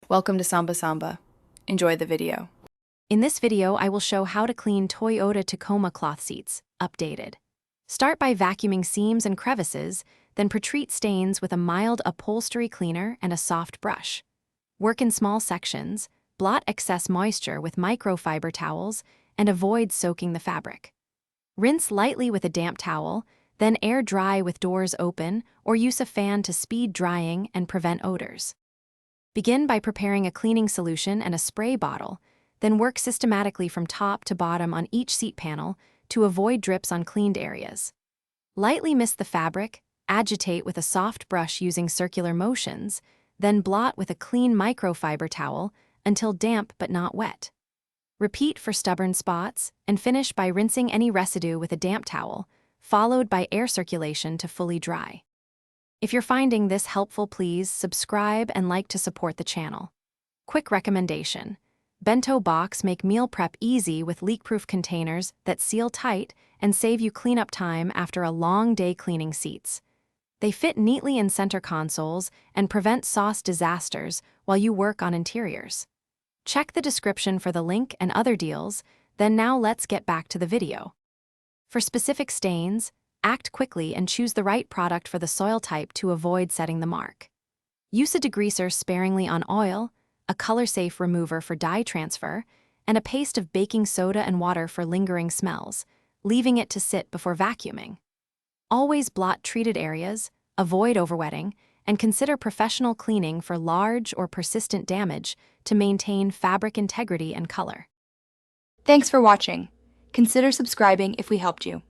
Welcome to Samba Samba. Enjoy the video. In this video, I will show how to clean Toyota Tacoma cloth seats, updated. Start by vacuuming seams and crevices, then pretreat stains with a mild upholstery cleaner and a soft brush. Work in small sections, blot excess moisture with microfiber towels, and avoid soaking the fabric. Rinse lightly with a damp towel, then air dry with doors open or use a fan to speed drying and prevent odors. Begin by preparing a cleaning solution and a spray bottle, then work systematically from top to bottom on each seat panel to avoid drips on cleaned areas. Lightly mist the fabric, agitate with a soft brush using circular motions, then blot with a clean microfiber towel until damp but not wet. Repeat for stubborn spots and finish by rinsing any residue with a damp towel, followed by air circulation to fully dry. If you're finding this helpful, please subscribe and like to support the channel. Quick recommendation: bento box make meal prep easy with leak-proof containers that seal tight and save you cleanup time after a long day cleaning seats. They fit neatly in center consoles and prevent sauce disasters while you work on interiors. Check the description for the link and other deals, then now let's get back to the video. For specific stains, act quickly and choose the right product for the soil type to avoid setting the mark. Use a degreaser sparingly on oil, a color-safe remover for dye transfer, and a paste of baking soda and water for lingering smells, leaving it to sit before vacuuming. Always blot treated areas, avoid overwetting, and consider professional cleaning for large or persistent damage to maintain fabric integrity and color. Thanks for watching. Consider subscribing if we helped you.